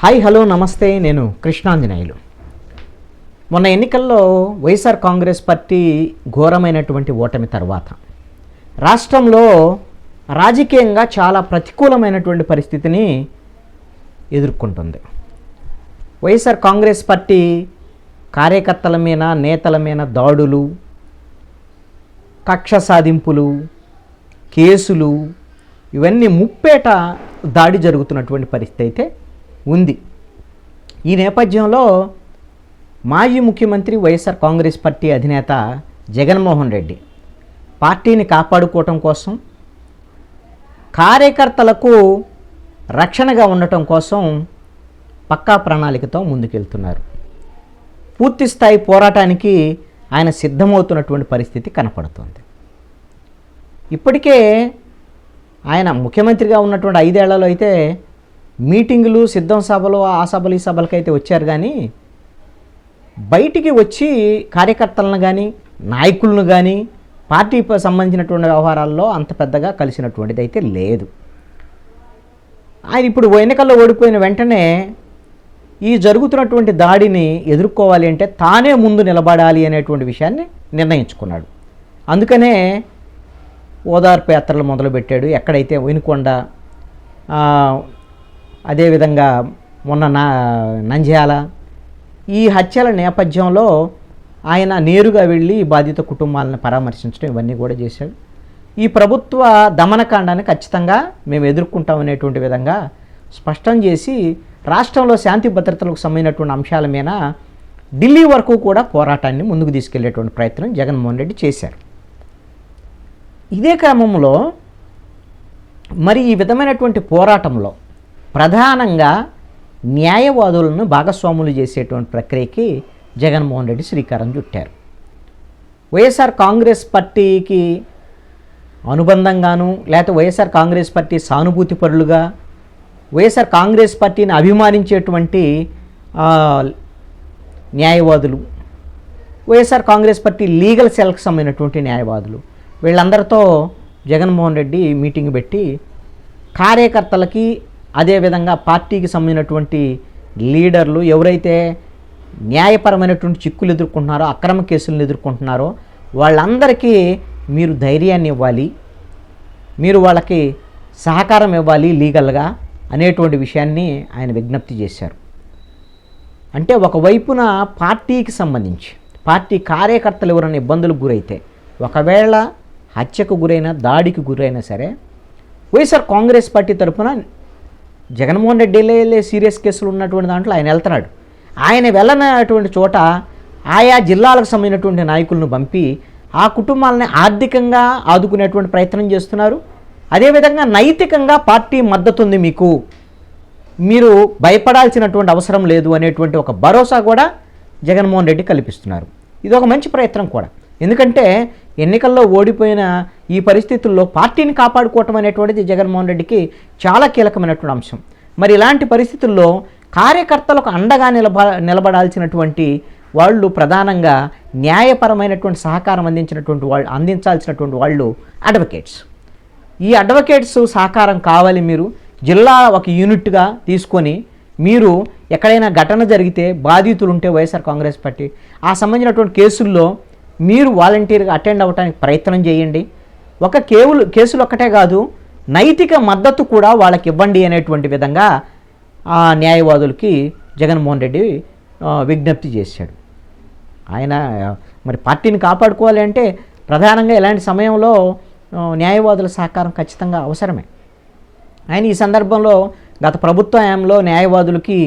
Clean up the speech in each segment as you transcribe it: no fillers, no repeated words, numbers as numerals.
Hi hello నమస్తే, నేను కృష్ణాంజనేయులు. మొన్న ఎన్నికల్లో వైఎస్ఆర్ కాంగ్రెస్ పార్టీ ఘోరమైనటువంటి ఓటమి తర్వాత రాష్ట్రంలో రాజకీయంగా చాలా ప్రతికూలమైనటువంటి పరిస్థితిని ఎదుర్కొంటుంది. వైఎస్ఆర్ కాంగ్రెస్ పార్టీ కార్యకర్తల మీద, నేతల మీద దాడులు, కక్ష సాధింపులు, కేసులు, ఇవన్నీ ముప్పేట దాడి జరుగుతున్నటువంటి పరిస్థితి అయితే ఉంది. ఈ నేపథ్యంలో మాజీ ముఖ్యమంత్రి వైఎస్ఆర్ కాంగ్రెస్ పార్టీ అధినేత జగన్మోహన్ రెడ్డి పార్టీని కాపాడుకోవటం కోసం, కార్యకర్తలకు రక్షణగా ఉండటం కోసం పక్కా ప్రణాళికతో ముందుకెళ్తున్నారు. పూర్తిస్థాయి పోరాటానికి ఆయన సిద్ధమవుతున్నటువంటి పరిస్థితి కనపడుతుంది. ఇప్పటికే ఆయన ముఖ్యమంత్రిగా ఉన్నటువంటి 5 ఏళ్లలో అయితే మీటింగులు, సిద్ధం సభలు, ఆ సభలు, ఈ సభలకైతే వచ్చారు. కానీ బయటికి వచ్చి కార్యకర్తలను కానీ, నాయకులను కానీ, పార్టీకి సంబంధించినటువంటి వ్యవహారాల్లో అంత పెద్దగా కలిసినటువంటిది అయితే లేదు. ఆయన ఇప్పుడు ఎన్నికల్లో ఓడిపోయిన వెంటనే ఈ జరుగుతున్నటువంటి దాడిని ఎదుర్కోవాలి అంటే తానే ముందు నిలబడాలి అనేటువంటి విషయాన్ని నిర్ణయించుకున్నాడు. అందుకనే ఓదార్పు యాత్రలు మొదలుపెట్టాడు. ఎక్కడైతే వినుకొండ, అదేవిధంగా మొన్న నంద్యాల, ఈ హత్యల నేపథ్యంలో ఆయన నేరుగా వెళ్ళి బాధిత కుటుంబాలను పరామర్శించడం, ఇవన్నీ కూడా చేశాడు. ఈ ప్రభుత్వ దమనకాండాన్ని ఖచ్చితంగా మేము ఎదుర్కొంటామనేటువంటి విధంగా స్పష్టం చేసి రాష్ట్రంలో శాంతి భద్రతలకు సంబంధించినటువంటి అంశాల మీద ఢిల్లీ వరకు కూడా పోరాటాన్ని ముందుకు తీసుకెళ్లేటువంటి ప్రయత్నం జగన్మోహన్ రెడ్డి చేశారు. ఇదే క్రమంలో మరి ఈ విధమైనటువంటి పోరాటంలో ప్రధానంగా న్యాయవాదులను భాగస్వాములు చేసేటువంటి ప్రక్రియకి జగన్మోహన్ రెడ్డి శ్రీకారం చుట్టారు. వైఎస్ఆర్ కాంగ్రెస్ పార్టీకి అనుబంధంగాను, లేకపోతే వైఎస్ఆర్ కాంగ్రెస్ పార్టీ సానుభూతి పరులుగా, వైఎస్ఆర్ కాంగ్రెస్ పార్టీని అభిమానించేటువంటి న్యాయవాదులు, వైఎస్ఆర్ కాంగ్రెస్ పార్టీ లీగల్ సెల్కి సంబంధించినటువంటి న్యాయవాదులు, వీళ్ళందరితో జగన్మోహన్ రెడ్డి మీటింగ్ పెట్టి కార్యకర్తలకి, అదేవిధంగా పార్టీకి సంబంధించినటువంటి లీడర్లు ఎవరైతే న్యాయపరమైనటువంటి చిక్కులు ఎదుర్కొంటున్నారో, అక్రమ కేసులను ఎదుర్కొంటున్నారో వాళ్ళందరికీ మీరు ధైర్యాన్ని ఇవ్వాలి, మీరు వాళ్ళకి సహకారం ఇవ్వాలి లీగల్గా అనేటువంటి విషయాన్ని ఆయన విజ్ఞప్తి చేశారు. అంటే ఒకవైపున పార్టీకి సంబంధించి పార్టీ కార్యకర్తలు ఎవరైనా ఇబ్బందులకు గురైతే, ఒకవేళ హత్యకు గురైన, దాడికి గురైనా సరే వైఎస్ఆర్ కాంగ్రెస్ పార్టీ తరఫున జగన్మోహన్ రెడ్డిలే సీరియస్ కేసులు ఉన్నటువంటి దాంట్లో ఆయన వెళ్తున్నాడు. ఆయన వెళ్ళనటువంటి చోట ఆయా జిల్లాలకు సంబంధించినటువంటి నాయకులను పంపి ఆ కుటుంబాలని ఆర్థికంగా ఆదుకునేటువంటి ప్రయత్నం చేస్తున్నారు. అదేవిధంగా నైతికంగా పార్టీ మద్దతు ఉంది, మీరు భయపడాల్సినటువంటి అవసరం లేదు అనేటువంటి ఒక భరోసా కూడా జగన్మోహన్ రెడ్డి కల్పిస్తున్నారు. ఇది ఒక మంచి ప్రయత్నం కూడా. ఎందుకంటే ఎన్నికల్లో ఓడిపోయిన ఈ పరిస్థితుల్లో పార్టీని కాపాడుకోవటం అనేటువంటిది జగన్మోహన్ రెడ్డికి చాలా కీలకమైనటువంటి అంశం. మరి ఇలాంటి పరిస్థితుల్లో కార్యకర్తలకు అండగా నిలబడాల్సినటువంటి వాళ్ళు, ప్రధానంగా న్యాయపరమైనటువంటి సహకారం అందించాల్సినటువంటి వాళ్ళు అడ్వకేట్స్. ఈ అడ్వకేట్స్ సహకారం కావాలి. మీరు జిల్లా ఒక యూనిట్గా తీసుకొని, మీరు ఎక్కడైనా ఘటన జరిగితే, బాధితులు ఉంటే వైఎస్ఆర్ కాంగ్రెస్ పార్టీ ఆ సంబంధించినటువంటి కేసుల్లో మీరు వాలంటీర్గా అటెండ్ అవ్వడానికి ప్రయత్నం చేయండి. ఒక కేసులు ఒక్కటే కాదు, నైతిక మద్దతు కూడా వాళ్ళకి ఇవ్వండి అనేటువంటి విధంగా ఆ న్యాయవాదులకి జగన్మోహన్ రెడ్డి విజ్ఞప్తి చేశాడు. ఆయన మరి పార్టీని కాపాడుకోవాలి అంటే ప్రధానంగా ఇలాంటి సమయంలో న్యాయవాదుల సహకారం ఖచ్చితంగా అవసరమే. ఆయన ఈ సందర్భంలో గత ప్రభుత్వ హయాంలో న్యాయవాదులకి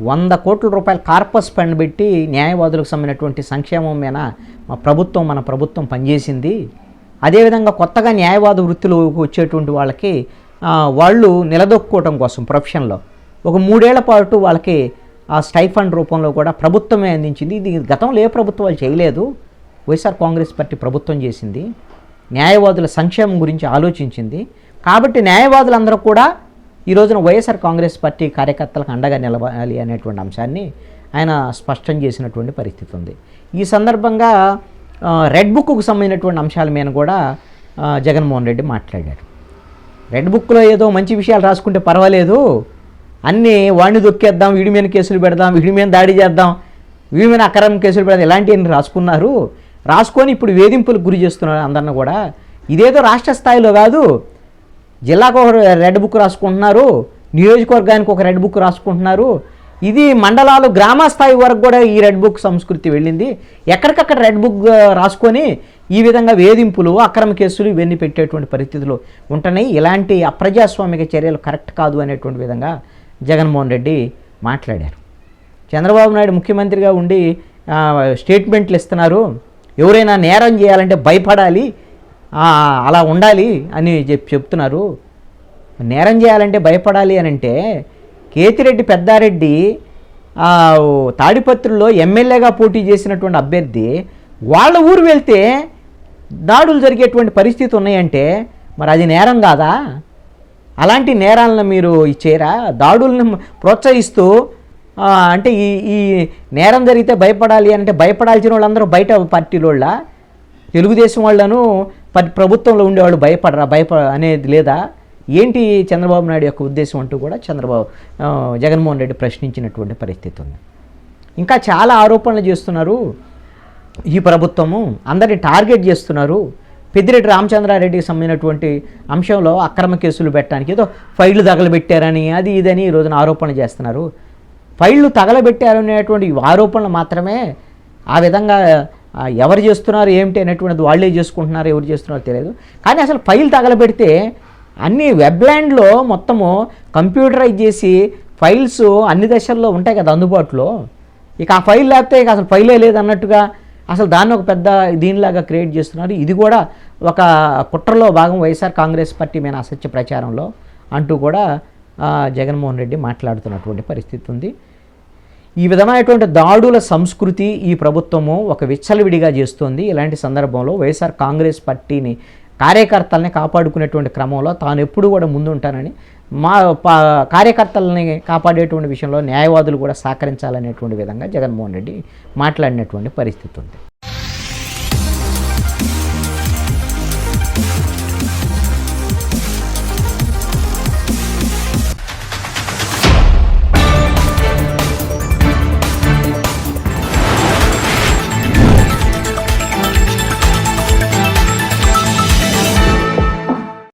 100 కోట్ల రూపాయల కార్పస్ ఫండ్ పెట్టి న్యాయవాదులకు సంబంధించినటువంటి సంక్షేమం మీద మన ప్రభుత్వం పనిచేసింది. అదేవిధంగా కొత్తగా న్యాయవాద వృత్తిలో వచ్చేటువంటి వాళ్ళకి వాళ్ళు నిలదొక్కుకోవటం కోసం ప్రొఫెషన్లో ఒక 3 ఏళ్ల పాటు వాళ్ళకి ఆ స్టైఫండ్ రూపంలో కూడా ప్రభుత్వమే అందించింది. ఇది గతంలో ఏ ప్రభుత్వాలు చేయలేదు, వైఎస్ఆర్ కాంగ్రెస్ పార్టీ ప్రభుత్వం చేసింది. న్యాయవాదుల సంక్షేమం గురించి ఆలోచించింది. కాబట్టి న్యాయవాదులందరూ కూడా ఈ రోజున వైఎస్ఆర్ కాంగ్రెస్ పార్టీ కార్యకర్తలకు అండగా నిలబడాలి అనేటువంటి అంశాన్ని ఆయన స్పష్టం చేసినటువంటి పరిస్థితి ఉంది. ఈ సందర్భంగా రెడ్ బుక్కు సంబంధించినటువంటి అంశాల మీద కూడా జగన్మోహన్ రెడ్డి మాట్లాడారు. రెడ్ బుక్లో ఏదో మంచి విషయాలు రాసుకుంటే పర్వాలేదు, అన్నీ వాడిని దొక్కేద్దాం, వీడి మీద కేసులు పెడదాం, వీడి మీద దాడి చేద్దాం, వీడి మీద అక్రమ కేసులు పెడదాం, ఇలాంటివన్నీ రాసుకున్నారు. రాసుకొని ఇప్పుడు వేధింపులకు గురి చేస్తున్నారు అందరిని కూడా. ఇదేదో రాష్ట్ర స్థాయిలో కాదు, జిల్లాకు ఒక రెడ్ బుక్ రాసుకుంటున్నారు, నియోజకవర్గానికి ఒక రెడ్ బుక్ రాసుకుంటున్నారు. ఇది మండలాలు గ్రామ స్థాయి వరకు కూడా ఈ రెడ్ బుక్ సంస్కృతి వెళ్ళింది. ఎక్కడికక్కడ రెడ్ బుక్ రాసుకొని ఈ విధంగా వేధింపులు, అక్రమ కేసులు ఇవన్నీ పెట్టేటువంటి పరిస్థితులు ఉంటున్నాయి. ఇలాంటి అప్రజాస్వామిక చర్యలు కరెక్ట్ కాదు అనేటువంటి విధంగా జగన్మోహన్ రెడ్డి మాట్లాడారు. చంద్రబాబు నాయుడు ముఖ్యమంత్రిగా ఉండి స్టేట్మెంట్లు ఇస్తున్నారు, ఎవరైనా నేరం చేయాలంటే భయపడాలి, అలా ఉండాలి అని చెప్తున్నారు. నేరం చేయాలంటే భయపడాలి అని అంటే కేతిరెడ్డి పెద్దారెడ్డి తాడిపత్రిలో ఎమ్మెల్యేగా పోటీ చేసినటువంటి అభ్యర్థి వాళ్ళ ఊరు వెళ్తే దాడులు జరిగేటువంటి పరిస్థితి ఉన్నాయంటే మరి అది నేరం కాదా? అలాంటి నేరాలను మీరు ఇచ్చేరా? దాడులను ప్రోత్సహిస్తూ అంటే ఈ నేరం జరిగితే భయపడాలి అంటే భయపడాల్సిన వాళ్ళందరూ బయట పార్టీలోళ్ళ, తెలుగుదేశం వాళ్ళను ప్రభుత్వంలో ఉండేవాళ్ళు భయపడరా అనేది లేదా? ఏంటి చంద్రబాబు నాయుడు యొక్క ఉద్దేశం అంటూ కూడా జగన్మోహన్ రెడ్డి ప్రశ్నించినటువంటి పరిస్థితి ఉంది. ఇంకా చాలా ఆరోపణలు చేస్తున్నారు ఈ ప్రభుత్వము, అందరినీ టార్గెట్ చేస్తున్నారు. పెద్దిరెడ్డి రామచంద్రారెడ్డికి సంబంధించినటువంటి అంశంలో అక్రమ కేసులు పెట్టడానికి ఏదో ఫైళ్లు తగలబెట్టారని అది ఇదని ఈ రోజున ఆరోపణలు చేస్తున్నారు. ఫైళ్లు తగలబెట్టారనేటువంటి ఆరోపణలు మాత్రమే. ఆ విధంగా ఎవరు చేస్తున్నారు ఏమిటి అనేటువంటిది వాళ్ళే చేసుకుంటున్నారు, ఎవరు చేస్తున్నారో తెలియదు. కానీ అసలు ఫైల్ తగలబెడితే అన్ని వెబ్లాండ్లో మొత్తము కంప్యూటరైజ్ చేసి ఫైల్స్ అన్ని దశల్లో ఉంటాయి కదా అందుబాటులో. ఇక ఆ ఫైల్ లేకపోతే ఇక అసలు ఫైలే లేదన్నట్టుగా అసలు దాన్ని ఒక పెద్ద దీనిలాగా క్రియేట్ చేస్తున్నారు. ఇది కూడా ఒక కుట్రలో భాగం వైఎస్ఆర్ కాంగ్రెస్ పార్టీ మీద అసత్య ప్రచారంలో అంటూ కూడా జగన్మోహన్ రెడ్డి మాట్లాడుతున్నటువంటి పరిస్థితి ఉంది. ఈ విధమైనటువంటి దాడుల సంస్కృతి ఈ ప్రభుత్వము ఒక విచ్చలవిడిగా చేస్తుంది. ఇలాంటి సందర్భంలో వైఎస్ఆర్ కాంగ్రెస్ పార్టీని కార్యకర్తల్ని కాపాడుకునేటువంటి క్రమంలో తాను ఎప్పుడు కూడా ముందుంటానని, మా కార్యకర్తలని కాపాడేటువంటి విషయంలో న్యాయవాదులు కూడా సహకరించాలనేటువంటి విధంగా జగన్మోహన్ రెడ్డి మాట్లాడినటువంటి పరిస్థితి ఉంది.